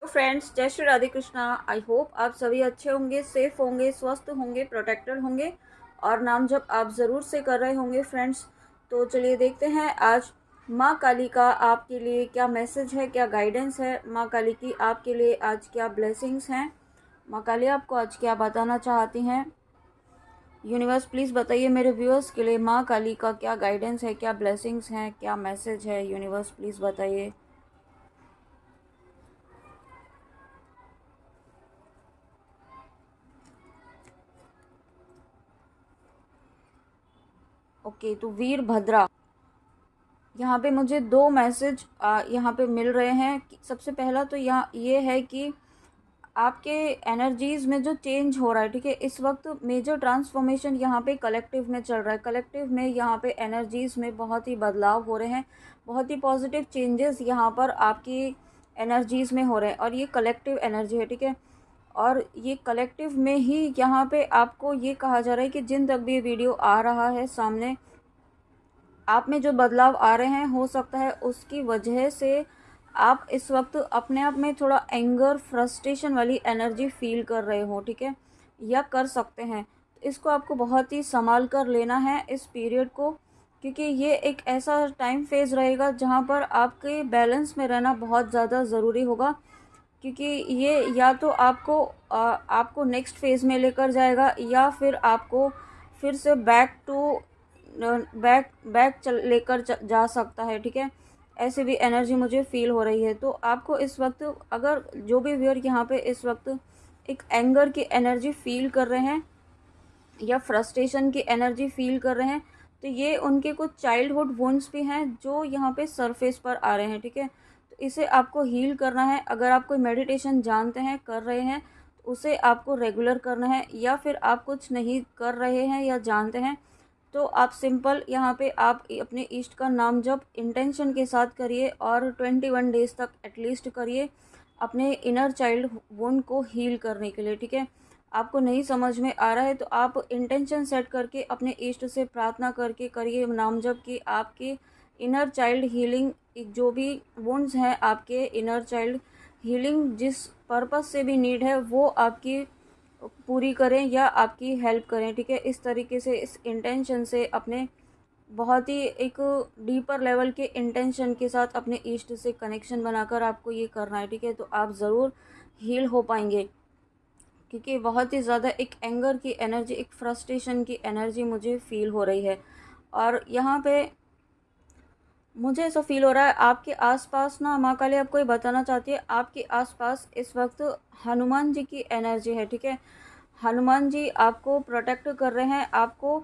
Friends, जय Shri Radhe Krishna. I hope आप सभी अच्छे होंगे, सेफ होंगे, स्वस्थ होंगे, प्रोटेक्टेड होंगे और नाम जप आप ज़रूर से कर रहे होंगे फ्रेंड्स। तो चलिए देखते हैं आज माँ काली का आपके लिए क्या मैसेज है, क्या गाइडेंस है। माँ काली की आपके लिए आज क्या ब्लेसिंग्स हैं, माँ काली आपको आज क्या बताना चाहती हैं। यूनिवर्स प्लीज़ बताइए मेरे व्यूअर्स के लिए माँ काली का क्या गाइडेंस है, क्या ब्लेसिंग्स हैं, क्या मैसेज है। यूनिवर्स प्लीज़ बताइए। ओके, तो वीरभद्रा, यहाँ पे मुझे दो मैसेज यहाँ पे मिल रहे हैं। सबसे पहला तो यहाँ ये है कि आपके एनर्जीज में जो चेंज हो रहा है, ठीक है, इस वक्त मेजर ट्रांसफॉर्मेशन यहाँ पे कलेक्टिव में चल रहा है। कलेक्टिव में यहाँ पे एनर्जीज में बहुत ही बदलाव हो रहे हैं, बहुत ही पॉजिटिव चेंजेस यहाँ पर आपकी एनर्जीज में हो रहे हैं और ये कलेक्टिव एनर्जी है, ठीक है। और ये कलेक्टिव में ही यहाँ पे आपको ये कहा जा रहा है कि जिन तक भी ये वीडियो आ रहा है सामने, आप में जो बदलाव आ रहे हैं, हो सकता है उसकी वजह से आप इस वक्त अपने आप में थोड़ा एंगर, फ्रस्ट्रेशन वाली एनर्जी फील कर रहे हो, ठीक है, या कर सकते हैं। तो इसको आपको बहुत ही संभाल कर लेना है इस पीरियड को, क्योंकि ये एक ऐसा टाइम फेज़ रहेगा जहाँ पर आपके बैलेंस में रहना बहुत ज़्यादा ज़रूरी होगा, क्योंकि ये या तो आपको नेक्स्ट फेज़ में लेकर जाएगा या फिर आपको फिर से बैक चल लेकर जा सकता है, ठीक है। ऐसी भी एनर्जी मुझे फील हो रही है। तो आपको इस वक्त, अगर जो भी व्यूअर यहाँ पे इस वक्त एक एंगर की एनर्जी फील कर रहे हैं या फ्रस्ट्रेशन की एनर्जी फील कर रहे हैं, तो ये उनके कुछ चाइल्डहुड वुंड्स भी हैं जो यहाँ पे सरफेस पर आ रहे हैं, ठीक है। तो इसे आपको हील करना है। अगर आप कोई मेडिटेशन जानते हैं, कर रहे हैं, तो उसे आपको रेगुलर करना है, या फिर आप कुछ नहीं कर रहे हैं या जानते हैं तो आप सिंपल यहाँ पे आप अपने इष्ट का नाम जप इंटेंशन के साथ करिए और 21 डेज तक एटलीस्ट करिए अपने इनर चाइल्ड वुंड को हील करने के लिए, ठीक है। आपको नहीं समझ में आ रहा है तो आप इंटेंशन सेट करके अपने इष्ट से प्रार्थना करके करिए नाम जप कि आपके इनर चाइल्ड हीलिंग, जो भी वुंड्स हैं आपके इनर चाइल्ड हीलिंग जिस पर्पस से भी नीड है वो आपकी पूरी करें या आपकी हेल्प करें, ठीक है। इस तरीके से, इस इंटेंशन से, अपने बहुत ही एक डीपर लेवल के इंटेंशन के साथ अपने इष्ट से कनेक्शन बनाकर आपको ये करना है, ठीक है। तो आप ज़रूर हील हो पाएंगे, क्योंकि बहुत ही ज़्यादा एक एंगर की एनर्जी, एक फ्रस्ट्रेशन की एनर्जी मुझे फील हो रही है। और यहाँ पे मुझे ऐसा फील हो रहा है आपके आसपास ना, माँ काली आपको ये बताना चाहती है, आपके आसपास इस वक्त हनुमान जी की एनर्जी है, ठीक है। हनुमान जी आपको प्रोटेक्ट कर रहे हैं। आपको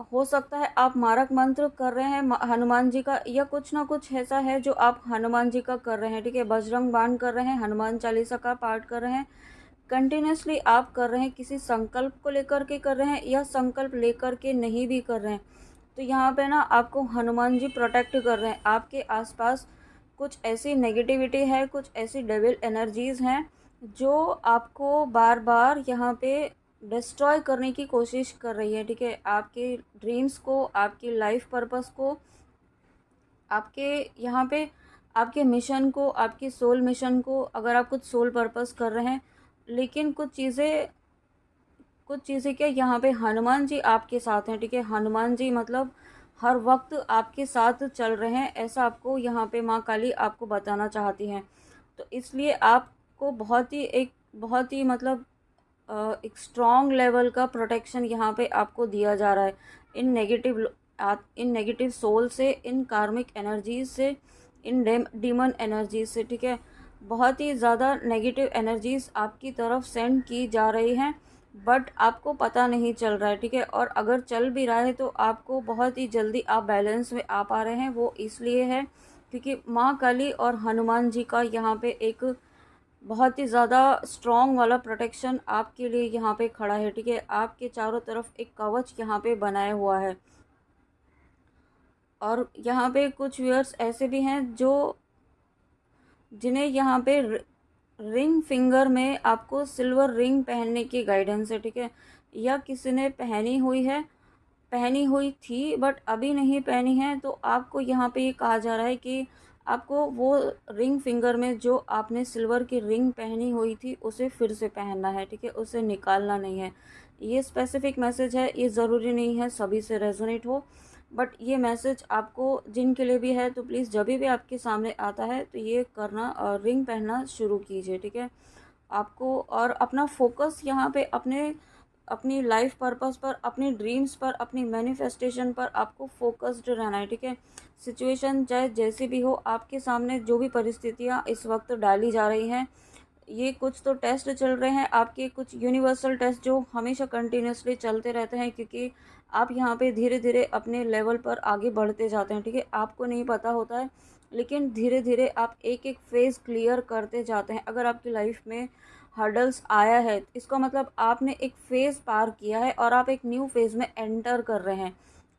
हो सकता है आप मारक मंत्र कर रहे हैं हनुमान जी का, या कुछ ना कुछ ऐसा है जो आप हनुमान जी का कर रहे हैं, ठीक है। बजरंग बाण कर रहे हैं, हनुमान चालीसा का पाठ कर रहे हैं, कंटिन्यूसली आप कर रहे हैं, किसी संकल्प को लेकर के कर रहे हैं या संकल्प लेकर के नहीं भी कर रहे हैं। तो यहाँ पे ना आपको हनुमान जी प्रोटेक्ट कर रहे हैं। आपके आसपास कुछ ऐसी नेगेटिविटी है, कुछ ऐसी डेविल एनर्जीज़ हैं जो आपको बार बार यहाँ पे डिस्ट्रॉय करने की कोशिश कर रही है, ठीक है। आपके ड्रीम्स को, आपकी लाइफ पर्पस को, आपके यहाँ पे आपके मिशन को, आपकी सोल मिशन को, अगर आप कुछ सोल पर्पस कर रहे हैं, लेकिन कुछ चीज़ें क्या, यहाँ पे हनुमान जी आपके साथ हैं, ठीक है। हनुमान जी मतलब हर वक्त आपके साथ चल रहे हैं, ऐसा आपको यहाँ पे माँ काली आपको बताना चाहती हैं। तो इसलिए आपको बहुत ही मतलब एक स्ट्रॉन्ग लेवल का प्रोटेक्शन यहाँ पे आपको दिया जा रहा है इन नेगेटिव सोल से, इन कार्मिक एनर्जीज से, इन डीमन एनर्जीज से, ठीक है। बहुत ही ज़्यादा नेगेटिव एनर्जीज आपकी तरफ सेंड की जा रही हैं, बट आपको पता नहीं चल रहा है, ठीक है। और अगर चल भी रहा है तो आपको बहुत ही जल्दी आप बैलेंस में आ पा रहे हैं। वो इसलिए है क्योंकि माँ काली और हनुमान जी का यहाँ पे एक बहुत ही ज़्यादा स्ट्रॉन्ग वाला प्रोटेक्शन आपके लिए यहाँ पे खड़ा है, ठीक है। आपके चारों तरफ एक कवच यहाँ पे बनाया हुआ है। और यहाँ पे कुछ व्यूअर्स ऐसे भी हैं जो जिन्हें यहाँ पे रिंग फिंगर में आपको सिल्वर रिंग पहनने की गाइडेंस है, ठीक है। या किसी ने पहनी हुई थी बट अभी नहीं पहनी है, तो आपको यहाँ पे ये कहा जा रहा है कि आपको वो रिंग फिंगर में जो आपने सिल्वर की रिंग पहनी हुई थी उसे फिर से पहनना है, ठीक है, उसे निकालना नहीं है। ये स्पेसिफिक मैसेज है, ये ज़रूरी नहीं है सभी से रेजोनेट हो, बट ये मैसेज आपको जिनके लिए भी है तो प्लीज़ जब भी आपके सामने आता है तो ये करना और रिंग पहनना शुरू कीजिए, ठीक है। आपको और अपना फोकस यहाँ पे अपनी लाइफ पर्पस पर, अपनी ड्रीम्स पर, अपनी मैनिफेस्टेशन पर आपको फोकस्ड रहना है, ठीक है। सिचुएशन चाहे जैसी भी हो, आपके सामने जो भी परिस्थितियाँ इस वक्त डाली जा रही हैं, ये कुछ तो टेस्ट चल रहे हैं आपके, कुछ यूनिवर्सल टेस्ट जो हमेशा कंटिन्यूसली चलते रहते हैं, क्योंकि आप यहाँ पे धीरे धीरे अपने लेवल पर आगे बढ़ते जाते हैं, ठीक है। आपको नहीं पता होता है, लेकिन धीरे धीरे आप एक एक फेज़ क्लियर करते जाते हैं। अगर आपकी लाइफ में हर्डल्स आया है, इसका मतलब आपने एक फ़ेज़ पार किया है और आप एक न्यू फ़ेज़ में एंटर कर रहे हैं,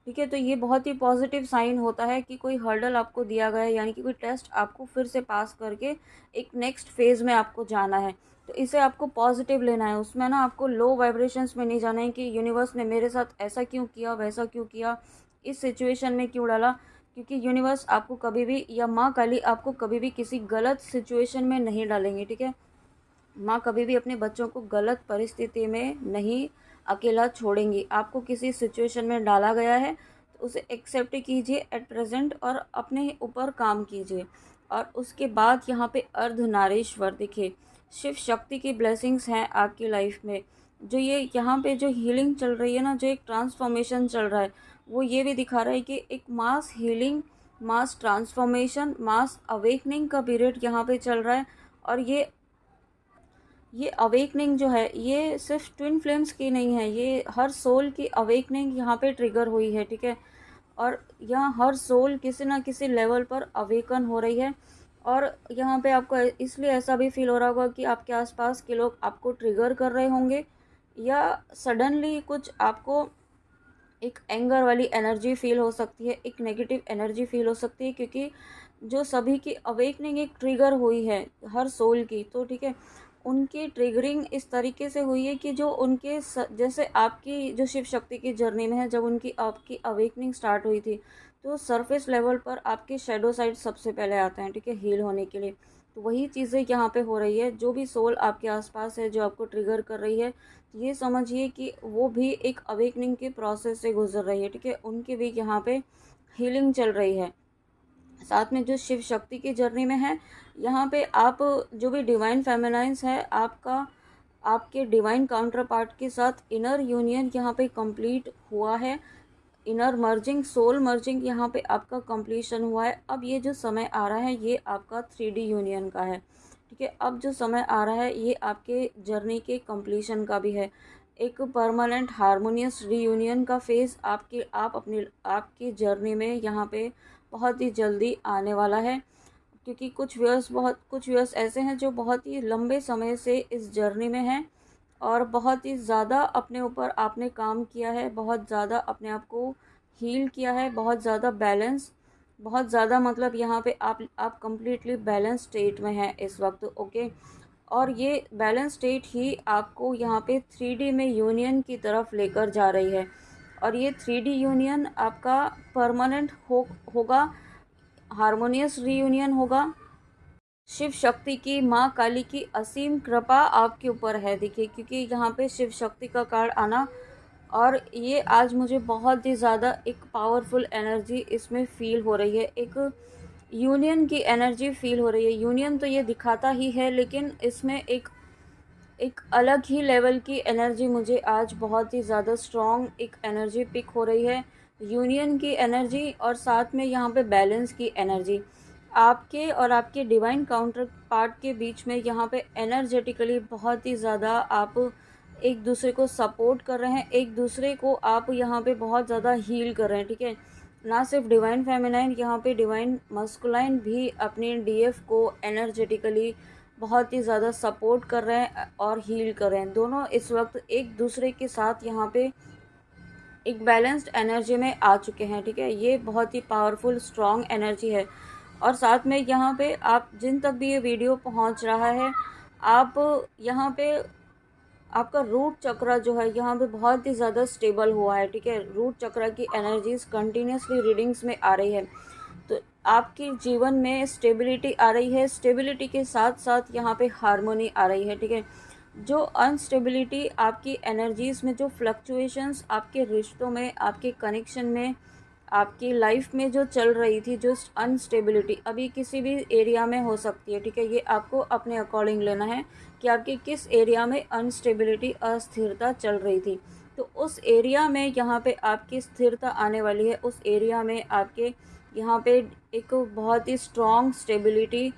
ठीक है। तो ये बहुत ही पॉजिटिव साइन होता है कि कोई हर्डल आपको दिया गया है, यानी कि कोई टेस्ट आपको फिर से पास करके एक नेक्स्ट फेज़ में आपको जाना है। तो इसे आपको पॉजिटिव लेना है, उसमें ना आपको लो वाइब्रेशंस में नहीं जाना है कि यूनिवर्स ने मेरे साथ ऐसा क्यों किया, वैसा क्यों किया, इस सिचुएशन में क्यों डाला, क्योंकि यूनिवर्स आपको कभी भी या माँ काली आपको कभी भी किसी गलत सिचुएशन में नहीं डालेंगे, ठीक है। माँ कभी भी अपने बच्चों को गलत परिस्थिति में नहीं अकेला छोड़ेंगी। आपको किसी सिचुएशन में डाला गया है तो उसे एक्सेप्ट कीजिए एट प्रेजेंट और अपने ऊपर काम कीजिए। और उसके बाद यहाँ पे अर्धनारीश्वर दिखे, शिव शक्ति की ब्लेसिंग्स हैं आपकी लाइफ में। जो ये यहाँ पे जो हीलिंग चल रही है ना, जो एक ट्रांसफॉर्मेशन चल रहा है, वो ये भी दिखा रहा है कि एक मास हीलिंग, मास ट्रांसफॉर्मेशन, मास अवेकनिंग का पीरियड यहाँ पे चल रहा है। और ये अवेकनिंग जो है, ये सिर्फ ट्विन फ्लेम्स की नहीं है, ये हर सोल की अवेकनिंग यहाँ पे ट्रिगर हुई है, ठीक है। और यहाँ हर सोल किसी ना किसी लेवल पर अवेकन हो रही है। और यहाँ पे आपको इसलिए ऐसा भी फील हो रहा होगा कि आपके आसपास के लोग आपको ट्रिगर कर रहे होंगे, या सडनली कुछ आपको एक एंगर वाली एनर्जी फील हो सकती है, एक नेगेटिव एनर्जी फील हो सकती है, क्योंकि जो सभी की अवेकनिंग एक ट्रिगर हुई है हर सोल की, तो ठीक है, उनकी ट्रिगरिंग इस तरीके से हुई है कि जो उनके जैसे आपकी जो शिव शक्ति की जर्नी में है, जब आपकी अवेकनिंग स्टार्ट हुई थी तो सरफेस लेवल पर आपके शेडो साइड सबसे पहले आते हैं, ठीक है, हील होने के लिए। तो वही चीज़ें यहाँ पे हो रही है, जो भी सोल आपके आसपास है जो आपको ट्रिगर कर रही है, ये समझिए कि वो भी एक अवेकनिंग के प्रोसेस से गुजर रही है, ठीक है, उनकी भी यहाँ पे हीलिंग चल रही है। साथ में जो शिव शक्ति की जर्नी में है, यहाँ पे आप जो भी डिवाइन फेमिनाइंस है, आपके डिवाइन काउंटर पार्ट के साथ इनर यूनियन यहाँ पे कंप्लीट हुआ है। इनर मर्जिंग, सोल मर्जिंग यहाँ पे आपका कंप्लीशन हुआ है। अब ये जो समय आ रहा है ये आपका 3D यूनियन का है, ठीक है। अब जो समय आ रहा है ये आपके जर्नी के कंप्लीशन का भी है, एक परमानेंट हारमोनियस रीयूनियन का फेज़ आपकी जर्नी में यहाँ पे बहुत ही जल्दी आने वाला है। क्योंकि कुछ व्यूअर्स ऐसे हैं जो बहुत ही लंबे समय से इस जर्नी में हैं और बहुत ही ज़्यादा अपने ऊपर आपने काम किया है, बहुत ज़्यादा अपने आप को हील किया है, बहुत ज़्यादा बैलेंस, बहुत ज़्यादा मतलब यहाँ पे आप कंप्लीटली बैलेंस स्टेट में हैं इस वक्त, ओके। और ये बैलेंस स्टेट ही आपको यहाँ पे 3D में यूनियन की तरफ लेकर जा रही है। और ये 3D यूनियन आपका परमानेंट होगा, हारमोनियस रीयूनियन होगा। शिव शक्ति की, माँ काली की असीम कृपा आपके ऊपर है, देखिए, क्योंकि यहाँ पे शिव शक्ति का कार्ड आना, और ये आज मुझे बहुत ही ज़्यादा एक पावरफुल एनर्जी इसमें फील हो रही है, एक यूनियन की एनर्जी फील हो रही है। यूनियन तो ये दिखाता ही है, लेकिन इसमें एक एक अलग ही लेवल की एनर्जी मुझे आज बहुत ही ज़्यादा स्ट्रॉन्ग एक एनर्जी पिक हो रही है, यूनियन की एनर्जी, और साथ में यहाँ पे बैलेंस की एनर्जी। आपके और आपके डिवाइन काउंटर पार्ट के बीच में यहाँ पे एनर्जेटिकली बहुत ही ज़्यादा आप एक दूसरे को सपोर्ट कर रहे हैं, एक दूसरे को आप यहाँ पे बहुत ज़्यादा हील कर रहे हैं, ठीक है। ना सिर्फ डिवाइन फेमिनाइन, यहाँ पे डिवाइन मस्कुलाइन भी अपने डीएफ को एनर्जेटिकली बहुत ही ज़्यादा सपोर्ट कर रहे हैं और हील कर रहे हैं। दोनों इस वक्त एक दूसरे के साथ यहाँ पे एक बैलेंस्ड एनर्जी में आ चुके हैं, ठीक है। ये बहुत ही पावरफुल स्ट्रॉन्ग एनर्जी है। और साथ में यहाँ पे आप जिन तक भी ये वीडियो पहुँच रहा है, आप यहाँ पे आपका रूट चक्र जो है यहाँ पे बहुत ही ज़्यादा स्टेबल हुआ है, ठीक है। रूट चक्र की एनर्जीज कंटिन्यूसली रीडिंग्स में आ रही है। तो आपके जीवन में स्टेबिलिटी आ रही है, स्टेबिलिटी के साथ साथ यहाँ पे हार्मोनी आ रही है, ठीक है। जो अनस्टेबिलिटी आपकी एनर्जीज़ में, जो फ्लक्चुएशंस आपके रिश्तों में, आपके कनेक्शन में, आपकी लाइफ में जो चल रही थी, जो अनस्टेबिलिटी अभी किसी भी एरिया में हो सकती है, ठीक है। ये आपको अपने अकॉर्डिंग लेना है कि आपके किस एरिया में अनस्टेबिलिटी, अस्थिरता चल रही थी। तो उस एरिया में यहाँ पे आपकी स्थिरता आने वाली है। उस एरिया में आपके यहाँ पे एक बहुत ही स्ट्रॉन्ग स्टेबिलिटी,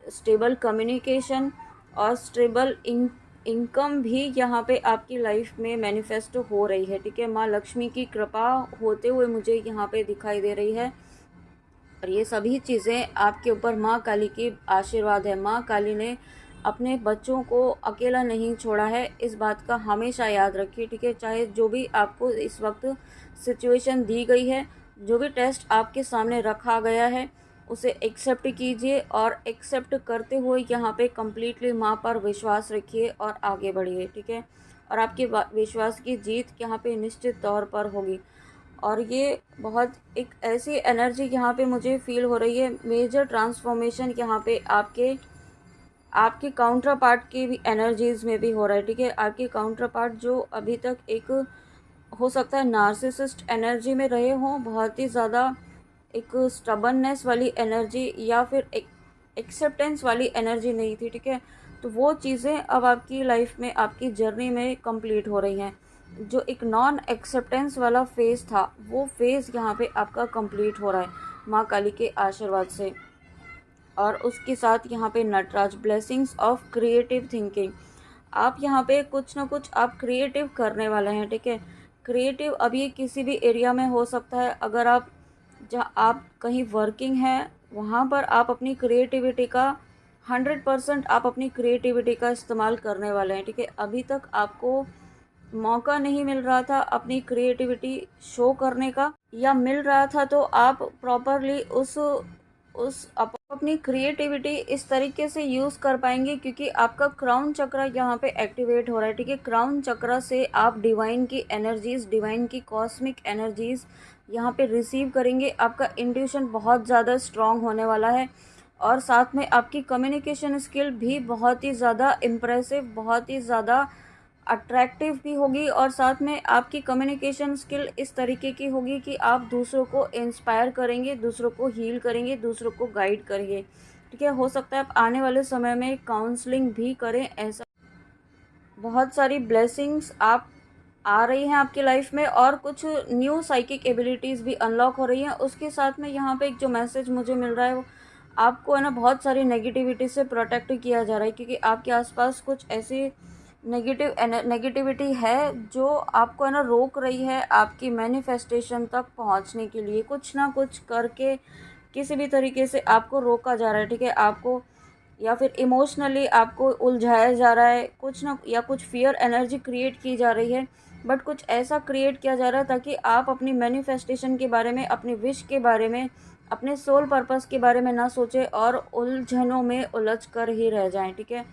स्टेबल कम्युनिकेशन और स्टेबल इनकम भी यहाँ पे आपकी लाइफ में मैनिफेस्ट हो रही है, ठीक है। माँ लक्ष्मी की कृपा होते हुए मुझे यहाँ पे दिखाई दे रही है। और ये सभी चीज़ें आपके ऊपर माँ काली की आशीर्वाद है। माँ काली ने अपने बच्चों को अकेला नहीं छोड़ा है, इस बात का हमेशा याद रखिए, ठीक है। चाहे जो भी आपको इस वक्त सिचुएशन दी गई है, जो भी टेस्ट आपके सामने रखा गया है, उसे एक्सेप्ट कीजिए और एक्सेप्ट करते हुए यहाँ पे कम्प्लीटली माँ पर विश्वास रखिए और आगे बढ़िए, ठीक है। और आपके विश्वास की जीत यहाँ पे निश्चित तौर पर होगी। और ये बहुत एक ऐसी एनर्जी यहाँ पे मुझे फील हो रही है, मेजर ट्रांसफॉर्मेशन यहाँ पे आपके आपके काउंटर पार्ट की भी एनर्जीज़ में भी हो रहा है, ठीक है। आपके काउंटर पार्ट जो अभी तक एक हो सकता है नार्सिसिस्ट एनर्जी में रहे हों, बहुत ही ज़्यादा एक स्टबननेस वाली एनर्जी या फिर एक एक्सेप्टेंस वाली एनर्जी नहीं थी, ठीक है। तो वो चीज़ें अब आपकी लाइफ में, आपकी जर्नी में कंप्लीट हो रही हैं। जो एक नॉन एक्सेप्टेंस वाला फेज़ था, वो फेज़ यहाँ पे आपका कंप्लीट हो रहा है माँ काली के आशीर्वाद से। और उसके साथ यहाँ पे Nataraj, blessings of creative thinking. आप यहाँ पे कुछ ना कुछ आप क्रिएटिव करने वाले हैं, ठीक है। क्रिएटिव अभी किसी भी एरिया में हो सकता है। अगर आप जहाँ आप कहीं वर्किंग हैं, वहाँ पर आप अपनी क्रिएटिविटी का 100% आप अपनी क्रिएटिविटी का इस्तेमाल करने वाले हैं, ठीक है। अभी तक आपको मौका नहीं मिल रहा था अपनी क्रिएटिविटी शो करने का, या मिल रहा था तो आप प्रॉपरली उस अपनी क्रिएटिविटी इस तरीके से यूज़ कर पाएंगे, क्योंकि आपका क्राउन चक्र यहाँ पे एक्टिवेट हो रहा है, ठीक है। क्राउन चक्र से आप डिवाइन की एनर्जीज़, डिवाइन की कॉस्मिक एनर्जीज़ यहाँ पे रिसीव करेंगे। आपका इंट्यूशन बहुत ज़्यादा स्ट्रॉन्ग होने वाला है और साथ में आपकी कम्युनिकेशन स्किल भी बहुत ही ज़्यादा इम्प्रेसिव, बहुत ही ज़्यादा अट्रैक्टिव भी होगी। और साथ में आपकी कम्युनिकेशन स्किल इस तरीके की होगी कि आप दूसरों को इंस्पायर करेंगे, दूसरों को हील करेंगे, दूसरों को गाइड करेंगे, ठीक है। हो सकता है आप आने वाले समय में काउंसलिंग भी करें, ऐसा बहुत सारी ब्लेसिंग्स आप आ रही हैं आपकी लाइफ में और कुछ न्यू साइकिक एबिलिटीज़ भी अनलॉक हो रही हैं। उसके साथ में यहाँ पे एक जो मैसेज मुझे मिल रहा है, वो आपको है ना बहुत सारी नेगेटिविटी से प्रोटेक्ट किया जा रहा है, क्योंकि आपके आसपास कुछ ऐसी नेगेटिविटी है जो आपको है ना रोक रही है आपकी मैनिफेस्टेशन तक पहुंचने के लिए। कुछ ना कुछ करके किसी भी तरीके से आपको रोका जा रहा है, ठीक है। आपको या फिर इमोशनली आपको उलझाया जा रहा है, कुछ ना, या कुछ फियर एनर्जी क्रिएट की जा रही है। बट कुछ ऐसा क्रिएट किया जा रहा है ताकि आप अपनी मैनिफेस्टेशन के बारे में, अपने विश के बारे में, अपने सोल पर्पस के बारे में ना सोचें और उलझनों में उलझ कर ही रह जाएं, ठीक है।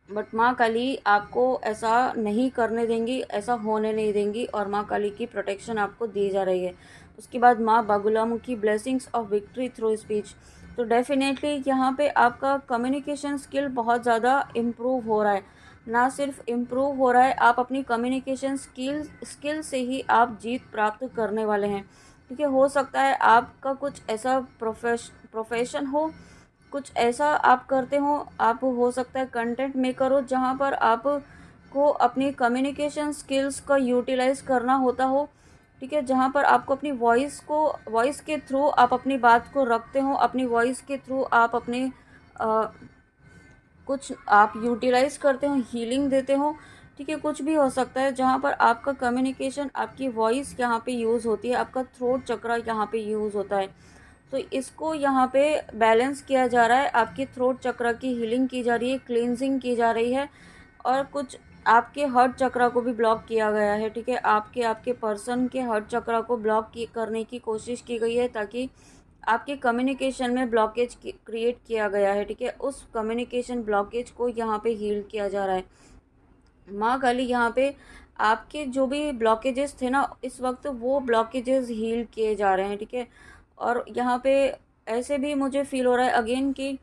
बट माँ काली आपको ऐसा नहीं करने देंगी, ऐसा होने नहीं देंगी और माँ काली की प्रोटेक्शन आपको दी जा रही है। उसके बाद माँ Bagulamukhi, blessings of victory through speech. तो डेफिनेटली यहाँ पे आपका कम्युनिकेशन स्किल बहुत ज़्यादा इम्प्रूव हो रहा है। ना सिर्फ इम्प्रूव हो रहा है, आप अपनी कम्युनिकेशन स्किल से ही आप जीत प्राप्त करने वाले हैं, ठीक है। हो सकता है आपका कुछ ऐसा प्रोफेशन हो, कुछ ऐसा आप करते हो, आप हो सकता है कंटेंट मेकर हो, जहाँ पर आप को अपनी कम्युनिकेशन स्किल्स का यूटिलाइज करना होता हो, ठीक है। जहाँ पर आपको अपनी वॉइस के थ्रू आप अपनी बात को रखते हो, अपनी वॉइस के थ्रू आप अपने कुछ आप यूटिलाइज करते हो, हीलिंग देते हो, ठीक है। कुछ भी हो सकता है जहाँ पर आपका कम्युनिकेशन, आपकी वॉइस यहाँ पे यूज़ होती है, आपका थ्रोट चक्र यहाँ पे यूज़ होता है। तो इसको यहाँ पे बैलेंस किया जा रहा है, आपकी थ्रोट चक्र की हीलिंग की जा रही है, क्लींजिंग की जा रही है और कुछ आपके हार्ट चक्र को भी ब्लॉक किया गया है, ठीक है। आपके पर्सन के हार्ट चक्र को ब्लॉक करने की कोशिश की गई है ताकि आपके कम्युनिकेशन में ब्लॉकेज क्रिएट किया गया है, ठीक है। उस कम्युनिकेशन ब्लॉकेज को यहाँ पे हील किया जा रहा है। माँ काली यहाँ पे आपके जो भी ब्लॉकेजेस थे ना, इस वक्त वो ब्लॉकेजेस हील किए जा रहे हैं, ठीक है। और यहाँ पे ऐसे भी मुझे फील हो रहा है अगेन कि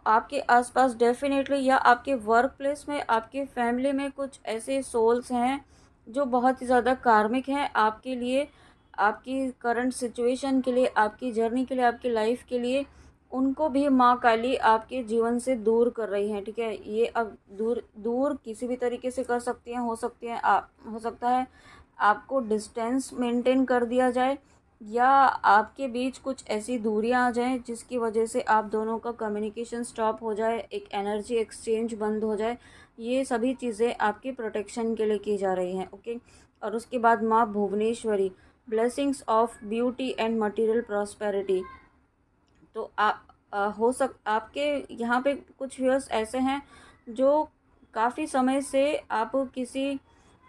आपके आसपास डेफिनेटली या आपके वर्क प्लेस में, आपके फैमिली में कुछ ऐसे सोल्स हैं जो बहुत ही ज़्यादा कार्मिक हैं आपके लिए, आपकी करंट सिचुएशन के लिए, आपकी जर्नी के लिए, आपकी लाइफ के लिए। उनको भी माँ काली आपके जीवन से दूर कर रही हैं, ठीक है। ये अब दूर दूर किसी भी तरीके से कर सकती हैं, हो सकती हैं हो सकता है आपको डिस्टेंस मेंटेन कर दिया जाए, या आपके बीच कुछ ऐसी दूरियां आ जाएं जिसकी वजह से आप दोनों का कम्युनिकेशन स्टॉप हो जाए, एक एनर्जी एक्सचेंज बंद हो जाए। ये सभी चीज़ें आपके प्रोटेक्शन के लिए की जा रही हैं, ओके। और उसके बाद माँ Bhuvaneshwari, blessings of beauty and material prosperity. तो आपके यहाँ पे कुछ व्यूअर्स ऐसे हैं जो काफ़ी समय से आप किसी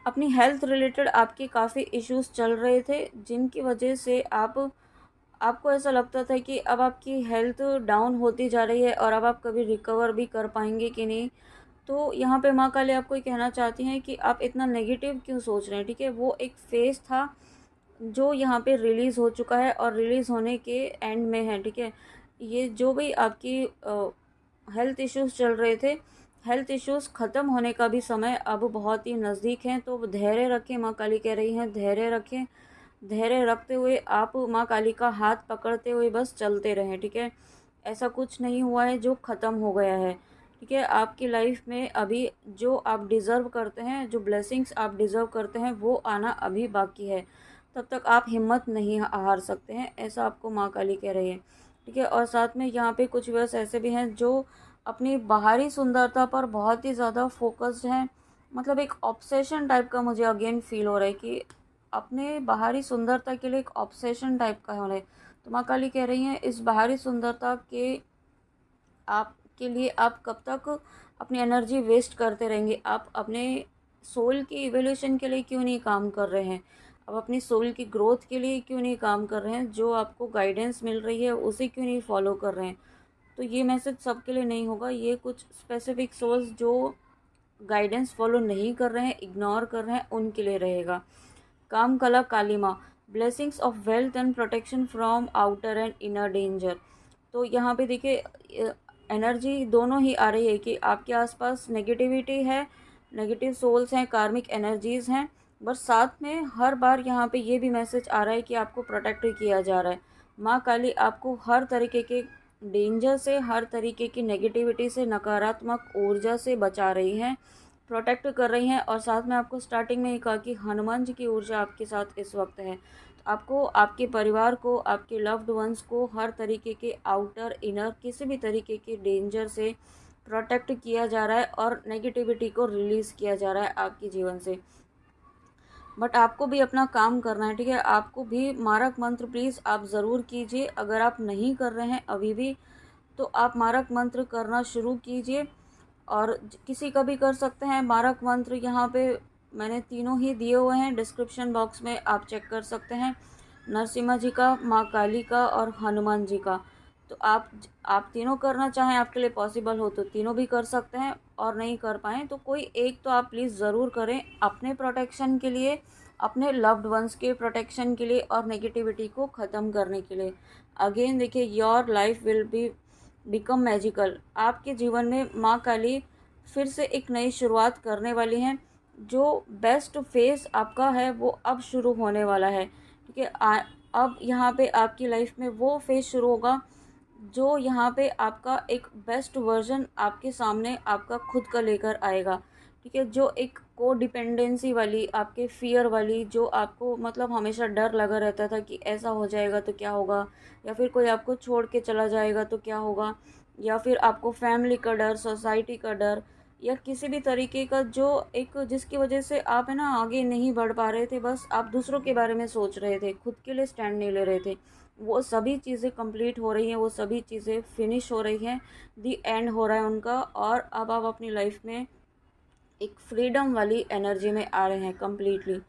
अपनी हेल्थ रिलेटेड आपके काफ़ी इश्यूज चल रहे थे, जिनकी वजह से आपको ऐसा लगता था कि अब आपकी हेल्थ डाउन होती जा रही है और अब आप कभी रिकवर भी कर पाएंगे कि नहीं। तो यहाँ पे माँ काली आपको ये कहना चाहती हैं कि आप इतना नेगेटिव क्यों सोच रहे हैं, ठीक है। वो एक फेज़ था जो यहाँ पे रिलीज़ हो चुका है और रिलीज़ होने के एंड में है, ठीक है। ये जो भी आपकी हेल्थ इश्यूज़ चल रहे थे, हेल्थ इश्यूज़ ख़त्म होने का भी समय अब बहुत ही नज़दीक है। तो धैर्य रखें, माँ काली कह रही हैं धैर्य रखें। धैर्य रखते हुए आप माँ काली का हाथ पकड़ते हुए बस चलते रहें, ठीक है। ऐसा कुछ नहीं हुआ है जो ख़त्म हो गया है, ठीक है। आपकी लाइफ में अभी जो आप डिज़र्व करते हैं, जो ब्लेसिंग्स आप डिज़र्व करते हैं, वो आना अभी बाकी है। तब तक आप हिम्मत नहीं हार सकते हैं, ऐसा आपको माँ काली कह रही है, ठीक है। और साथ में यहाँ पे कुछ वर्स ऐसे भी हैं जो अपनी बाहरी सुंदरता पर बहुत ही ज़्यादा फोकस्ड हैं। मतलब एक ऑब्सेशन टाइप का मुझे अगेन फील हो रहा है कि अपने बाहरी सुंदरता के लिए एक ऑब्सेशन टाइप का हो रहा है। तो माँ काली कह रही हैं इस बाहरी सुंदरता के आपके लिए आप कब तक अपनी एनर्जी वेस्ट करते रहेंगे। आप अपने सोल की इवोल्यूशन के लिए क्यों नहीं काम कर रहे हैं, आप अपनी सोल की ग्रोथ के लिए क्यों नहीं काम कर रहे हैं, जो आपको गाइडेंस मिल रही है उसे क्यों नहीं फॉलो कर रहे हैं। तो ये मैसेज सबके लिए नहीं होगा, ये कुछ स्पेसिफिक सोल्स जो गाइडेंस फॉलो नहीं कर रहे हैं, इग्नोर कर रहे हैं, उनके लिए रहेगा। काम कला काली माँ, blessings of wealth and protection from outer and inner danger. तो यहाँ पे देखिए एनर्जी दोनों ही आ रही है कि आपके आसपास नेगेटिविटी है, नेगेटिव सोल्स हैं, कार्मिक एनर्जीज़ हैं, बट साथ में हर बार यहाँ पे ये भी मैसेज आ रहा है कि आपको प्रोटेक्ट किया जा रहा है। माँ काली आपको हर तरीके के डेंजर से, हर तरीके की नेगेटिविटी से, नकारात्मक ऊर्जा से बचा रही हैं, प्रोटेक्ट कर रही हैं। और साथ में आपको स्टार्टिंग में ही कहा कि हनुमान जी की ऊर्जा आपके साथ इस वक्त है। तो आपको, आपके परिवार को, आपके लव्ड वंस को हर तरीके के आउटर इनर किसी भी तरीके के डेंजर से प्रोटेक्ट किया जा रहा है और नेगेटिविटी को रिलीज़ किया जा रहा है आपके जीवन से। बट आपको भी अपना काम करना है, ठीक है। आपको भी मारक मंत्र प्लीज़ आप ज़रूर कीजिए। अगर आप नहीं कर रहे हैं अभी भी, तो आप मारक मंत्र करना शुरू कीजिए। और किसी का भी कर सकते हैं मारक मंत्र। यहाँ पे मैंने तीनों ही दिए हुए हैं, डिस्क्रिप्शन बॉक्स में आप चेक कर सकते हैं। नरसिम्हा जी का, माँ काली का और हनुमान जी का। तो आप तीनों करना चाहें, आपके लिए पॉसिबल हो तो तीनों भी कर सकते हैं, और नहीं कर पाएँ तो कोई एक तो आप प्लीज़ ज़रूर करें, अपने प्रोटेक्शन के लिए, अपने लव्ड वंस के प्रोटेक्शन के लिए और नेगेटिविटी को ख़त्म करने के लिए। अगेन देखिए, your life will be become magical. आपके जीवन में माँ काली फिर से एक नई शुरुआत करने वाली हैं। जो बेस्ट फेज़ आपका है वो अब शुरू होने वाला है, ठीक है। अब यहाँ पे आपकी लाइफ में वो फेज़ शुरू होगा जो यहाँ पे आपका एक बेस्ट वर्जन आपके सामने आपका खुद का लेकर आएगा, ठीक है। जो एक को डिपेंडेंसी वाली, आपके फियर वाली, जो आपको मतलब हमेशा डर लगा रहता था कि ऐसा हो जाएगा तो क्या होगा, या फिर कोई आपको छोड़ के चला जाएगा तो क्या होगा, या फिर आपको फैमिली का डर, सोसाइटी का डर, या किसी भी तरीके का जो एक जिसकी वजह से आप है ना आगे नहीं बढ़ पा रहे थे, बस आप दूसरों के बारे में सोच रहे थे, खुद के लिए स्टैंड नहीं ले रहे थे। वो सभी चीज़ें कंप्लीट हो रही हैं, वो सभी चीज़ें फिनिश हो रही हैं, दी एंड हो रहा है उनका। और अब आप अपनी लाइफ में एक फ्रीडम वाली एनर्जी में आ रहे हैं कम्प्लीटली।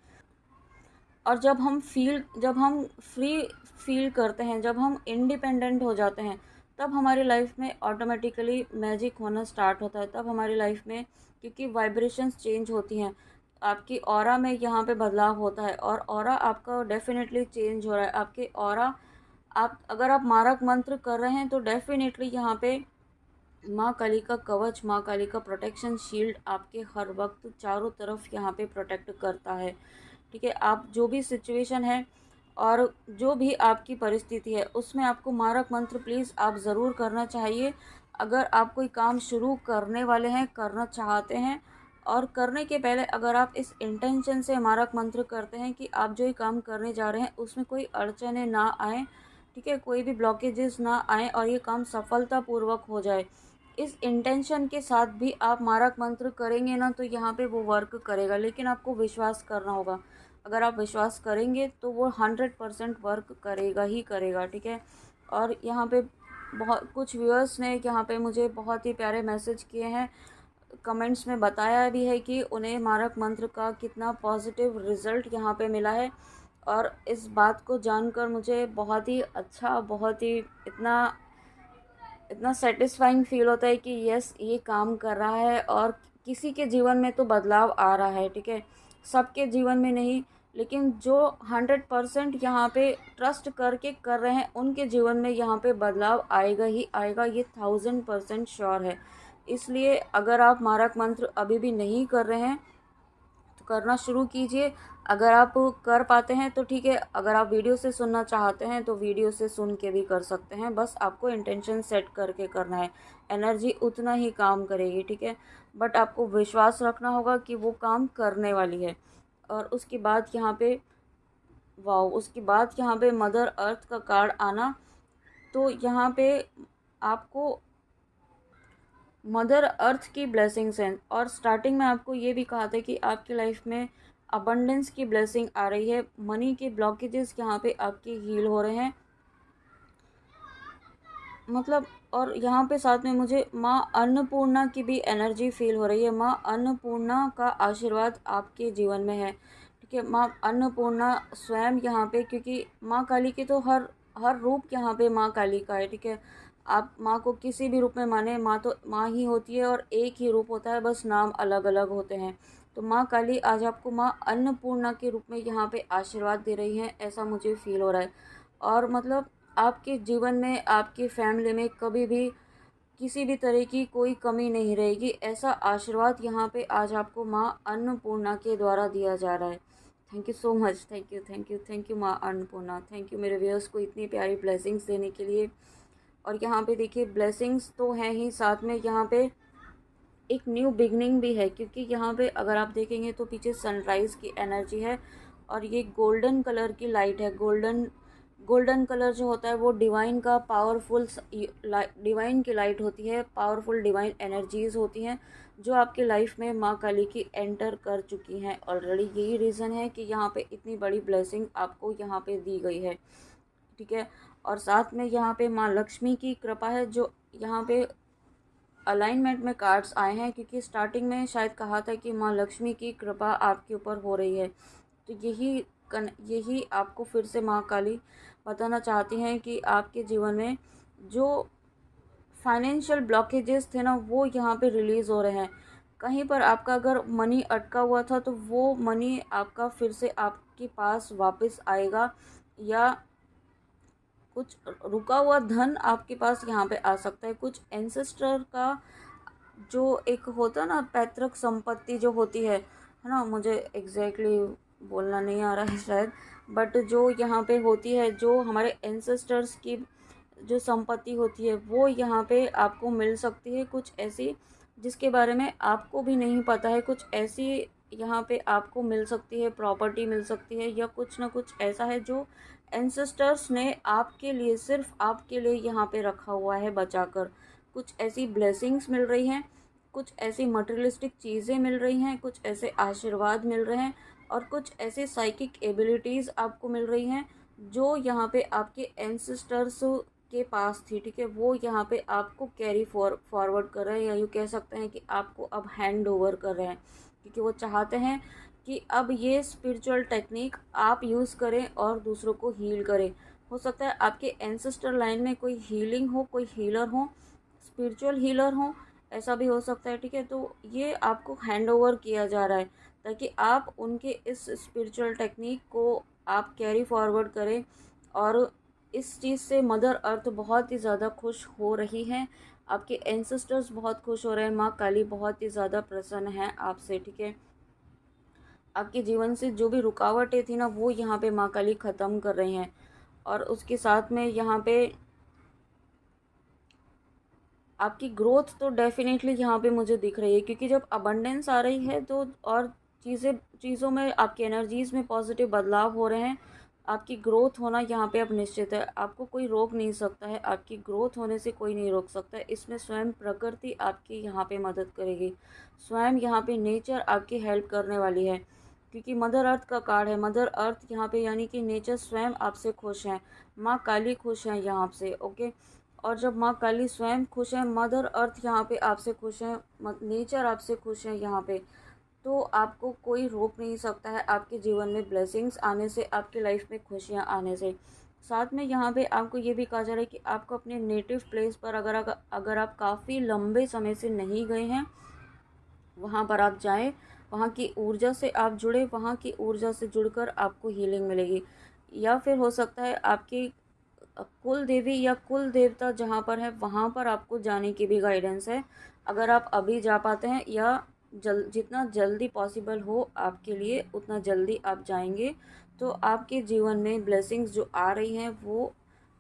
और जब हम फ्री फील करते हैं, जब हम इंडिपेंडेंट हो जाते हैं, तब हमारी लाइफ में ऑटोमेटिकली मैजिक होना स्टार्ट होता है। तब हमारी लाइफ में, क्योंकि वाइब्रेशंस चेंज होती हैं, आपकी ऑरा में यहाँ पे बदलाव होता है, और ऑरा आपका डेफिनेटली चेंज हो रहा है। आपके ऑरा अगर आप मारक मंत्र कर रहे हैं तो डेफिनेटली यहाँ पे माँ काली का कवच, माँ काली का प्रोटेक्शन शील्ड आपके हर वक्त चारों तरफ यहाँ पे प्रोटेक्ट करता है। ठीक है, आप जो भी सिचुएशन है और जो भी आपकी परिस्थिति है उसमें आपको मारक मंत्र प्लीज़ आप ज़रूर करना चाहिए। अगर आप कोई काम शुरू करने वाले हैं, करना चाहते हैं, और करने के पहले अगर आप इस इंटेंशन से मारक मंत्र करते हैं कि आप जो ये काम करने जा रहे हैं उसमें कोई अड़चने ना आए, ठीक है, कोई भी ब्लॉकेजेस ना आए और ये काम सफलतापूर्वक हो जाए, इस इंटेंशन के साथ भी आप मारक मंत्र करेंगे ना तो यहाँ पे वो वर्क करेगा। लेकिन आपको विश्वास करना होगा। अगर आप विश्वास करेंगे तो वो 100% वर्क करेगा ही करेगा। ठीक है, और यहाँ पे बहुत कुछ व्यूअर्स ने यहाँ पे मुझे बहुत ही प्यारे मैसेज किए हैं, कमेंट्स में बताया भी है कि उन्हें मारक मंत्र का कितना पॉजिटिव रिज़ल्ट यहाँ पे मिला है। और इस बात को जानकर मुझे बहुत ही अच्छा, बहुत ही इतना सेटिस्फाइंग फील होता है कि यस, ये काम कर रहा है और किसी के जीवन में तो बदलाव आ रहा है। ठीक है, सबके जीवन में नहीं, लेकिन जो 100% यहाँ पे ट्रस्ट करके कर रहे हैं उनके जीवन में यहाँ पे बदलाव आएगा ही आएगा, ये 1000% श्योर है। इसलिए अगर आप मारक मंत्र अभी भी नहीं कर रहे हैं तो करना शुरू कीजिए। अगर आप कर पाते हैं तो ठीक है, अगर आप वीडियो से सुनना चाहते हैं तो वीडियो से सुन के भी कर सकते हैं। बस आपको इंटेंशन सेट करके करना है, एनर्जी उतना ही काम करेगी। ठीक है, बट आपको विश्वास रखना होगा कि वो काम करने वाली है। और उसके बाद यहाँ पे उसके बाद यहाँ पे मदर अर्थ का कार्ड आना, तो यहाँ पे आपको मदर अर्थ की ब्लेसिंग्स हैं। और स्टार्टिंग में आपको ये भी कहा था कि आपकी लाइफ में अबंडेंस की ब्लेसिंग आ रही है, मनी के ब्लॉकेजेस यहाँ पे आपके हील हो रहे हैं, मतलब। और यहाँ पे साथ में मुझे माँ अन्नपूर्णा की भी एनर्जी फील हो रही है। माँ अन्नपूर्णा का आशीर्वाद आपके जीवन में है। ठीक है, माँ अन्नपूर्णा स्वयं यहाँ पे, क्योंकि माँ काली के तो हर हर रूप यहाँ पे माँ काली का है। ठीक है, आप माँ को किसी भी रूप में माने, माँ तो माँ ही होती है और एक ही रूप होता है, बस नाम अलग अलग होते हैं। तो माँ काली आज आपको माँ अन्नपूर्णा के रूप में यहाँ पे आशीर्वाद दे रही हैं, ऐसा मुझे फील हो रहा है। और मतलब आपके जीवन में, आपकी फैमिली में कभी भी किसी भी तरह की कोई कमी नहीं रहेगी, ऐसा आशीर्वाद यहाँ पे आज आपको माँ अन्नपूर्णा के द्वारा दिया जा रहा है। Thank you so much, thank you, thank you, thank you माँ अन्नपूर्णा, थैंक यू मेरे व्यूअर्स को इतनी प्यारी ब्लेसिंग्स देने के लिए। और यहाँ पे देखिए, ब्लेसिंग्स तो हैं ही, साथ में यहाँ पे एक न्यू बिगनिंग भी है, क्योंकि यहाँ पे अगर आप देखेंगे तो पीछे सनराइज़ की एनर्जी है और ये गोल्डन कलर की लाइट है। गोल्डन कलर जो होता है वो डिवाइन का पावरफुल, डिवाइन की लाइट होती है, पावरफुल डिवाइन एनर्जीज़ होती हैं जो आपकी लाइफ में माँ काली की एंटर कर चुकी हैं ऑलरेडी। यही रीज़न है कि यहाँ पे इतनी बड़ी ब्लेसिंग आपको यहाँ पे दी गई है। ठीक है, और साथ में यहाँ पे माँ लक्ष्मी की कृपा है, जो यहाँ पे अलाइनमेंट में कार्ड्स आए हैं, क्योंकि स्टार्टिंग में शायद कहा था कि माँ लक्ष्मी की कृपा आपके ऊपर हो रही है। तो यही आपको फिर से माँ काली बताना चाहती हैं कि आपके जीवन में जो फाइनेंशियल ब्लॉकेजेस थे ना, वो यहाँ पे रिलीज़ हो रहे हैं। कहीं पर आपका अगर मनी अटका हुआ था तो वो मनी आपका फिर से आपके पास वापस आएगा, या कुछ रुका हुआ धन आपके पास यहाँ पे आ सकता है। कुछ एंसेस्टर का जो एक होता है ना, पैतृक संपत्ति जो होती है ना, मुझे एग्जैक्टली बोलना नहीं आ रहा है शायद, बट जो यहाँ पे होती है, जो हमारे एंसेस्टर्स की जो संपत्ति होती है वो यहाँ पे आपको मिल सकती है। कुछ ऐसी जिसके बारे में आपको भी नहीं पता है, कुछ ऐसी यहाँ पे आपको मिल सकती है, प्रॉपर्टी मिल सकती है, या कुछ ना कुछ ऐसा है जो एंसेस्टर्स ने आपके लिए, सिर्फ आपके लिए यहाँ पे रखा हुआ है बचाकर। कुछ ऐसी ब्लेसिंग्स मिल रही हैं, कुछ ऐसी मटेरियलिस्टिक चीज़ें मिल रही हैं, कुछ ऐसे आशीर्वाद मिल रहे हैं, और कुछ ऐसे साइकिक एबिलिटीज़ आपको मिल रही हैं जो यहाँ पे आपके एंसेस्टर्स के पास थी। ठीक है, वो यहाँ पे आपको कैरी फॉरवर्ड कर रहे हैं, या यूँ कह सकते हैं कि आपको अब हैंड ओवर कर रहे हैं, क्योंकि वो चाहते हैं कि अब ये स्पिरिचुअल टेक्निक आप यूज़ करें और दूसरों को हील करें। हो सकता है आपके एंसेस्टर लाइन में कोई हीलिंग हो, कोई हीलर हो, स्पिरिचुअल हीलर हो, ऐसा भी हो सकता है। ठीक है, तो ये आपको हैंड ओवर किया जा रहा है ताकि आप उनके इस स्पिरिचुअल टेक्निक को आप कैरी फॉरवर्ड करें और इस चीज़ से मदर अर्थ बहुत ही ज़्यादा खुश हो रही है, आपके एंसेस्टर्स बहुत खुश हो रहे हैं, माँ काली बहुत ही ज़्यादा प्रसन्न है आपसे, ठीक है। आपके जीवन से जो भी रुकावटें थी ना, वो यहाँ पे माँ काली ख़त्म कर रही हैं। और उसके साथ में यहाँ पे आपकी ग्रोथ तो डेफिनेटली यहाँ पे मुझे दिख रही है, क्योंकि जब अबंडेंस आ रही है तो और चीज़ों में आपकी एनर्जीज़ में पॉजिटिव बदलाव हो रहे हैं, आपकी ग्रोथ होना यहाँ पे अब निश्चित है। आपको कोई रोक नहीं सकता है, आपकी ग्रोथ होने से कोई नहीं रोक सकता है। इसमें स्वयं प्रकृति आपकी यहाँ पे मदद करेगी, स्वयं यहाँ पे नेचर आपकी हेल्प करने वाली है, क्योंकि मदर अर्थ का कार्ड है। मदर अर्थ यहाँ पे यानी कि नेचर स्वयं आपसे खुश हैं, माँ काली खुश हैं यहाँ से, ओके। और जब माँ काली स्वयं खुश है, मदर अर्थ यहाँ पे आपसे खुश है, नेचर आपसे खुश है यहाँ पे, तो आपको कोई रोक नहीं सकता है आपके जीवन में ब्लेसिंग्स आने से, आपकी लाइफ में खुशियाँ आने से। साथ में यहाँ पे आपको ये भी कहा जा रहा है कि आपको अपने नेटिव प्लेस पर अगर आप काफ़ी लंबे समय से नहीं गए हैं, वहाँ पर आप जाएं, वहाँ की ऊर्जा से आप जुड़े, वहाँ की ऊर्जा से जुड़कर आपको हीलिंग मिलेगी। या फिर हो सकता है आपकी कुल देवी या कुल देवता जहाँ पर है, वहाँ पर आपको जाने की भी गाइडेंस है। अगर आप अभी जा पाते हैं या जितना जल्दी पॉसिबल हो आपके लिए, उतना जल्दी आप जाएंगे, तो आपके जीवन में ब्लेसिंग्स जो आ रही हैं वो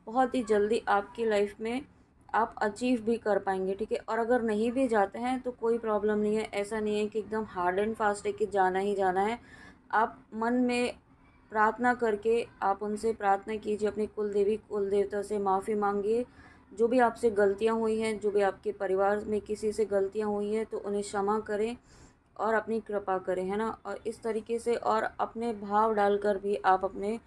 बहुत ही जल्दी आपकी लाइफ में आप अचीव भी कर पाएंगे, ठीक है। और अगर नहीं भी जाते हैं तो कोई प्रॉब्लम नहीं है, ऐसा नहीं है कि एकदम हार्ड एंड फास्ट है कि जाना ही जाना है। आप मन में प्रार्थना करके आप उनसे प्रार्थना कीजिए, अपने कुल देवी कुल देवता से माफ़ी मांगिए। जो भी आपसे गलतियां हुई हैं, जो भी आपके परिवार में किसी से गलतियां हुई हैं, तो उन्हें क्षमा करें और अपनी कृपा करें, है ना। और इस तरीके से और अपने भाव डालकर भी आप अपने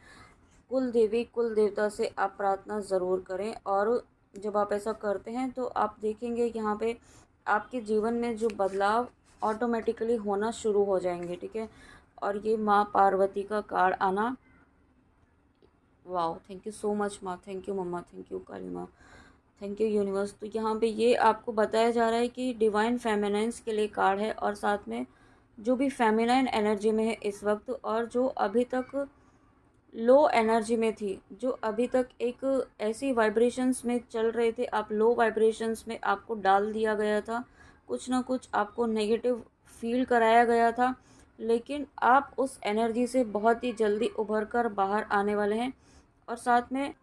कुल देवी कुल देवता से आप प्रार्थना ज़रूर करें। और जब आप ऐसा करते हैं तो आप देखेंगे यहाँ पे आपके जीवन में जो बदलाव ऑटोमेटिकली होना शुरू हो जाएंगे, ठीक है। और ये माँ पार्वती का कार्ड आना, वाह, थैंक यू सो मच माँ, thank you mama, thank you Kali माँ, थैंक यू यूनिवर्स। तो यहाँ पे ये आपको बताया जा रहा है कि डिवाइन फेमिनाइन्स के लिए कार्ड है, और साथ में जो भी फेमिनाइन एनर्जी में है इस वक्त, और जो अभी तक लो एनर्जी में थी, जो अभी तक एक ऐसी वाइब्रेशंस में चल रहे थे, आप लो वाइब्रेशंस में आपको डाल दिया गया था, कुछ ना कुछ आपको नेगेटिव फील कराया गया था, लेकिन आप उस एनर्जी से बहुत ही जल्दी उभर कर बाहर आने वाले हैं। और साथ में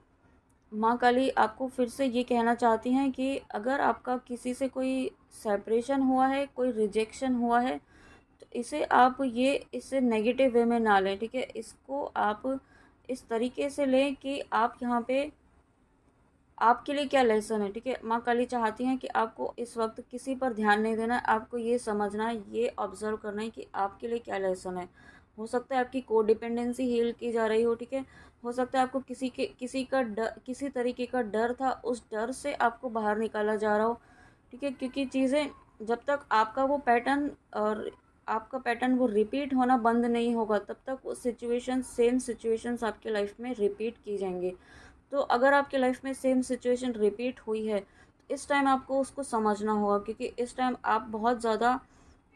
माँ काली आपको फिर से ये कहना चाहती हैं कि अगर आपका किसी से कोई सेपरेशन हुआ है, कोई रिजेक्शन हुआ है, तो इसे नेगेटिव वे में ना लें, ठीक है। इसको आप इस तरीके से लें कि आप यहाँ पे आपके लिए क्या लेसन है, ठीक है। माँ काली चाहती हैं कि आपको इस वक्त किसी पर ध्यान नहीं देना है, आपको ये समझना है, ये ऑब्जर्व करना है कि आपके लिए क्या लेसन है। हो सकता है आपकी कोडिपेंडेंसी हील की जा रही हो, ठीक है। हो सकता है आपको किसी तरीके का डर था, उस डर से आपको बाहर निकाला जा रहा हो, ठीक है। क्योंकि चीज़ें जब तक आपका पैटर्न वो रिपीट होना बंद नहीं होगा, तब तक वो सेम सिचुएशंस आपके लाइफ में रिपीट की जाएंगी। तो अगर आपकी लाइफ में सेम सिचुएशन रिपीट हुई है, तो इस टाइम आपको उसको समझना होगा, क्योंकि इस टाइम आप बहुत ज़्यादा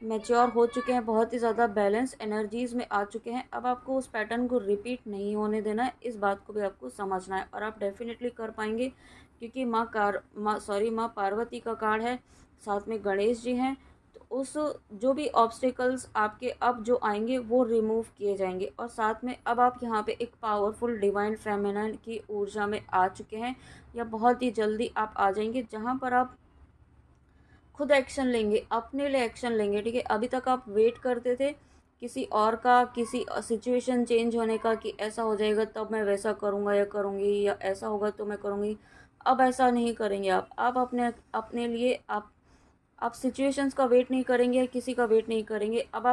मैच्योर हो चुके हैं, बहुत ही ज़्यादा बैलेंस एनर्जीज़ में आ चुके हैं। अब आपको उस पैटर्न को रिपीट नहीं होने देना है, इस बात को भी आपको समझना है, और आप डेफिनेटली कर पाएंगे, क्योंकि माँ पार्वती का कार्ड है, साथ में गणेश जी हैं। तो उस जो भी ऑब्स्टिकल्स आपके अब जो आएंगे वो रिमूव किए जाएंगे, और साथ में अब आप यहाँ पे एक पावरफुल डिवाइन फेमिनिन की ऊर्जा में आ चुके हैं, या बहुत ही जल्दी आप आ जाएंगे, जहाँ पर आप खुद एक्शन लेंगे, अपने लिए एक्शन लेंगे, ठीक है। अभी तक आप वेट करते थे किसी और का, किसी सिचुएशन चेंज होने का, कि ऐसा हो जाएगा तब मैं वैसा करूँगा या करूँगी, या ऐसा होगा तो मैं करूँगी। अब ऐसा नहीं करेंगे आप अपने अपने लिए आप सिचुएशंस का वेट नहीं करेंगे, किसी का वेट नहीं करेंगे। अब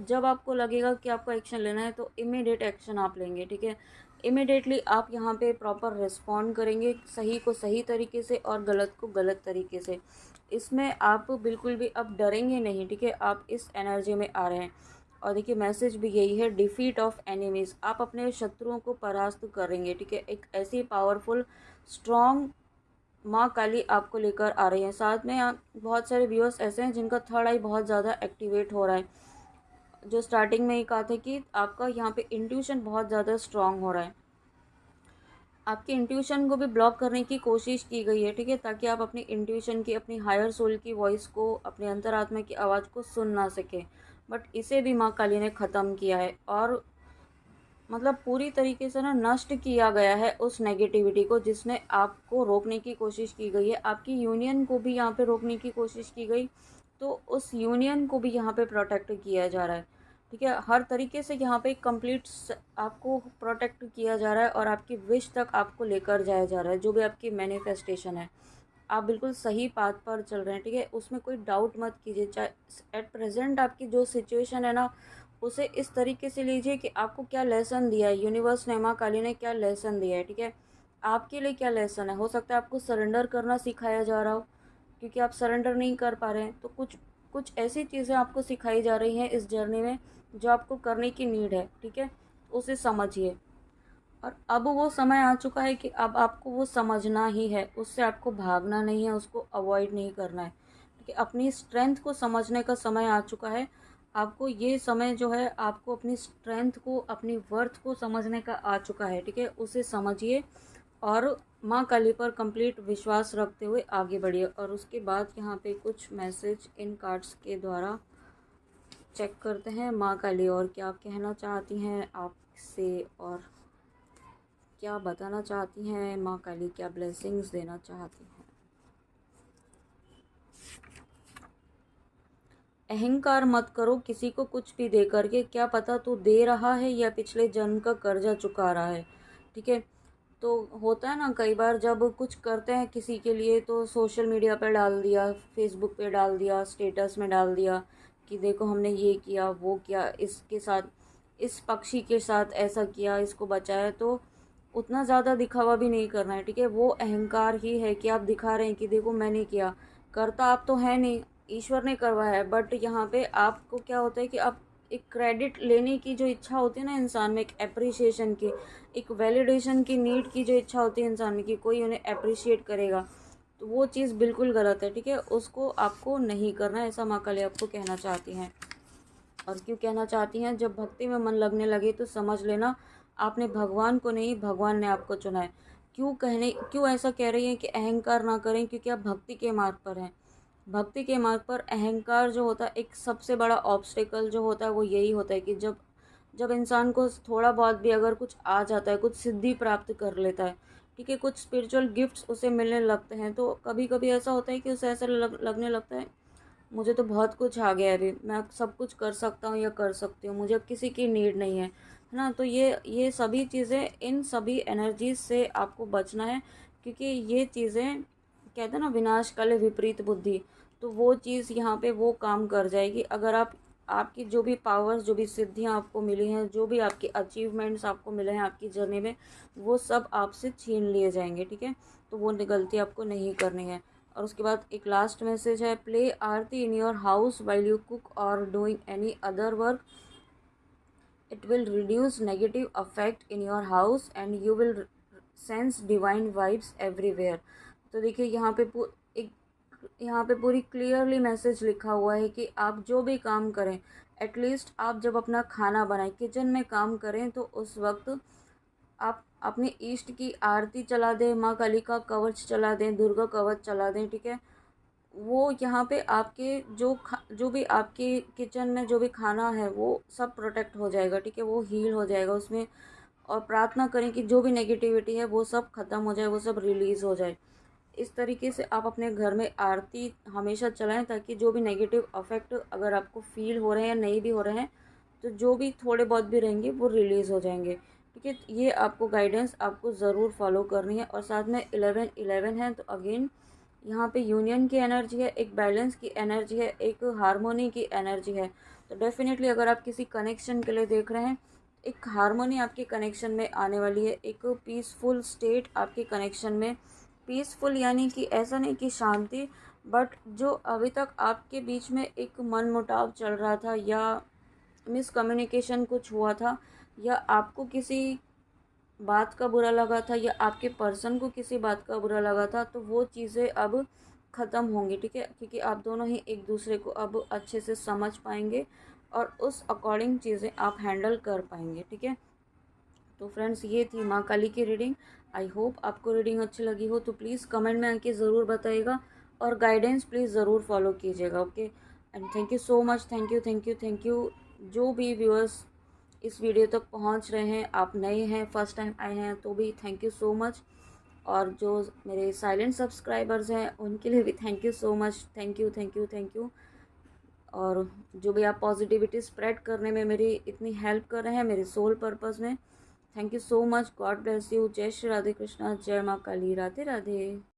जब आपको लगेगा कि आपको एक्शन लेना है, तो इमीडिएट एक्शन आप लेंगे, ठीक है। इमीडिएटली आप यहाँ पे प्रॉपर रिस्पॉन्ड करेंगे, सही को सही तरीके से और गलत को गलत तरीके से। इसमें आप बिल्कुल भी अब डरेंगे नहीं, ठीक है। आप इस एनर्जी में आ रहे हैं, और देखिए मैसेज भी यही है, डिफीट ऑफ एनिमीज़, आप अपने शत्रुओं को परास्त करेंगे, ठीक है। एक ऐसी पावरफुल स्ट्रॉन्ग माँ काली आपको लेकर आ रही हैं। साथ में बहुत सारे व्यूअर्स ऐसे हैं जिनका थर्ड आई बहुत ज़्यादा एक्टिवेट हो रहा है, जो स्टार्टिंग में ही कहा था कि आपका यहाँ पे इंट्यूशन बहुत ज़्यादा स्ट्रॉन्ग हो रहा है। आपकी इंट्यूशन को भी ब्लॉक करने की कोशिश की गई है, ठीक है, ताकि आप अपनी इंट्यूशन की, अपनी हायर सोल की वॉइस को, अपने अंतरात्मा की आवाज़ को सुन ना सके। बट इसे भी माँ काली ने ख़त्म किया है और मतलब पूरी तरीके से ना नष्ट किया गया है उस नेगेटिविटी को जिसने आपको रोकने की कोशिश की गई है। आपकी यूनियन को भी यहाँ पे रोकने की कोशिश की गई, तो उस यूनियन को भी यहाँ पे प्रोटेक्ट किया जा रहा है, ठीक है। हर तरीके से यहाँ पे कंप्लीट आपको प्रोटेक्ट किया जा रहा है और आपकी विश तक आपको लेकर जाया जा रहा है। जो भी आपकी मैनिफेस्टेशन है, आप बिल्कुल सही पाथ पर चल रहे हैं, ठीक है। उसमें कोई डाउट मत कीजिए। चाहे एट प्रेजेंट आपकी जो सिचुएशन है ना, उसे इस तरीके से लीजिए कि आपको क्या लेसन दिया है यूनिवर्स ने, माँ काली ने क्या लेसन दिया है, ठीक है। आपके लिए क्या लेसन है। हो सकता है आपको सरेंडर करना सिखाया जा रहा हो, क्योंकि आप सरेंडर नहीं कर पा रहे हैं। तो कुछ कुछ ऐसी चीज़ें आपको सिखाई जा रही हैं इस जर्नी में जो आपको करने की नीड है, ठीक है। उसे समझिए। और अब वो समय आ चुका है कि अब आपको वो समझना ही है, उससे आपको भागना नहीं है, उसको अवॉइड नहीं करना है, ठीक है। अपनी स्ट्रेंथ को समझने का समय आ चुका है। आपको ये समय जो है, आपको अपनी स्ट्रेंथ को, अपनी वर्थ को समझने का आ चुका है, ठीक है। उसे समझिए और माँ काली पर कंप्लीट विश्वास रखते हुए आगे बढ़िए। और उसके बाद यहाँ पे कुछ मैसेज इन कार्ड्स के द्वारा चेक करते हैं माँ काली और क्या कहना चाहती हैं आपसे और क्या बताना चाहती हैं माँ काली, क्या ब्लेसिंग्स देना चाहती हैं। अहंकार मत करो किसी को कुछ भी दे करके, क्या पता तू दे रहा है या पिछले जन्म का कर्जा चुका रहा है, ठीक है। तो होता है ना कई बार जब कुछ करते हैं किसी के लिए तो सोशल मीडिया पे डाल दिया, फेसबुक पे डाल दिया, स्टेटस में डाल दिया कि देखो हमने ये किया वो किया, इसके साथ, इस पक्षी के साथ ऐसा किया, इसको बचाया। तो उतना ज़्यादा दिखावा भी नहीं करना है, ठीक है। वो अहंकार ही है कि आप दिखा रहे हैं कि देखो मैंने किया। करता आप तो है नहीं, ईश्वर ने करवाया है। बट यहाँ पे आपको क्या होता है कि आप एक क्रेडिट लेने की जो इच्छा होती है ना इंसान में, एक एप्रिसिएशन की, एक वैलिडेशन की नीड की जो इच्छा होती है इंसान में कि कोई उन्हें अप्रिशिएट करेगा, तो वो चीज़ बिल्कुल गलत है, ठीक है। उसको आपको नहीं करना है, ऐसा माँ काली आपको कहना चाहती हैं। और क्यों कहना चाहती हैं, जब भक्ति में मन लगने लगे तो समझ लेना आपने भगवान को नहीं, भगवान ने आपको चुना है। क्यों ऐसा कह रही हैं कि अहंकार ना करें, क्योंकि आप भक्ति के मार्ग पर हैं। भक्ति के मार्ग पर अहंकार जो होता है, एक सबसे बड़ा ऑब्स्टेकल जो होता है वो यही होता है कि जब जब इंसान को थोड़ा बहुत भी अगर कुछ आ जाता है, कुछ सिद्धि प्राप्त कर लेता है, ठीक है, कुछ स्पिरिचुअल गिफ्ट्स उसे मिलने लगते हैं, तो कभी कभी ऐसा होता है कि उसे ऐसा लगने लगता है मुझे तो बहुत कुछ आ गया है, अभी मैं सब कुछ कर सकता हूँ या कर सकती हूँ, मुझे अब किसी की नीड नहीं है, है ना। तो ये सभी चीज़ें, इन सभी एनर्जीज से आपको बचना है, क्योंकि ये चीज़ें कहते हैं ना विनाश काले विपरीत बुद्धि, तो वो चीज़ यहाँ पे वो काम कर जाएगी अगर आप, आपकी जो भी पावर्स, जो भी सिद्धियाँ आपको मिली हैं, जो भी आपके अचीवमेंट्स आपको मिले हैं आपकी जर्नी में, वो सब आपसे छीन लिए जाएंगे, ठीक है। तो वो गलती आपको नहीं करनी है। और उसके बाद एक लास्ट मैसेज है, play aarti in your house while you cook और doing any other work, it will reduce negative affect in your house and you will sense divine vibes everywhere. तो देखिए यहाँ पे एक यहाँ पे पूरी क्लियरली मैसेज लिखा हुआ है कि आप जो भी काम करें, एटलीस्ट आप जब अपना खाना बनाएं, किचन में काम करें, तो उस वक्त आप अपने इष्ट की आरती चला दें, माँ काली का कवच चला दें, दुर्गा कवच चला दें, ठीक है। वो यहाँ पे आपके जो भी आपके किचन में जो भी खाना है वो सब प्रोटेक्ट हो जाएगा, ठीक है, वो हील हो जाएगा उसमें। और प्रार्थना करें कि जो भी नेगेटिविटी है वो सब ख़त्म हो जाए, वो सब रिलीज़ हो जाए। इस तरीके से आप अपने घर में आरती हमेशा चलाएं, ताकि जो भी नेगेटिव अफेक्ट अगर आपको फील हो रहे हैं या नहीं भी हो रहे हैं, तो जो भी थोड़े बहुत भी रहेंगे वो रिलीज़ हो जाएंगे, ठीक है। ये आपको गाइडेंस आपको ज़रूर फॉलो करनी है। और साथ में 11-11 है, तो अगेन यहाँ पे यूनियन की एनर्जी है, एक बैलेंस की एनर्जी है, एक हारमोनी की एनर्जी है। तो डेफिनेटली अगर आप किसी कनेक्शन के लिए देख रहे हैं, एक हारमोनी आपके कनेक्शन में आने वाली है, एक पीसफुल स्टेट आपके कनेक्शन में। पीसफुल यानी कि ऐसा नहीं कि शांति, बट जो अभी तक आपके बीच में एक मनमुटाव चल रहा था, या मिसकम्युनिकेशन कुछ हुआ था, या आपको किसी बात का बुरा लगा था, या आपके पर्सन को किसी बात का बुरा लगा था, तो वो चीज़ें अब ख़त्म होंगी, ठीक है, क्योंकि आप दोनों ही एक दूसरे को अब अच्छे से समझ पाएंगे और उस अकॉर्डिंग चीज़ें आप हैंडल कर पाएंगे, ठीक है। तो फ्रेंड्स, ये थी माँ काली की रीडिंग। आई होप आपको रीडिंग अच्छी लगी हो, तो प्लीज़ कमेंट में आके ज़रूर बताइएगा और गाइडेंस प्लीज़ ज़रूर फॉलो कीजिएगा। Okay, and thank you so much, thank you thank you thank you. जो भी व्यूअर्स इस वीडियो तक पहुंच रहे हैं, आप नए हैं, फर्स्ट टाइम आए हैं, तो भी थैंक यू सो मच। और जो मेरे साइलेंट सब्सक्राइबर्स हैं उनके लिए भी thank you so much, thank you thank you thank you. और जो भी आप पॉजिटिविटी स्प्रेड करने में मेरी इतनी हेल्प कर रहे हैं मेरे सोल पर्पस में, thank you so much. God bless you. जय श्री राधे कृष्णा, जय माँ काली, राधे राधे।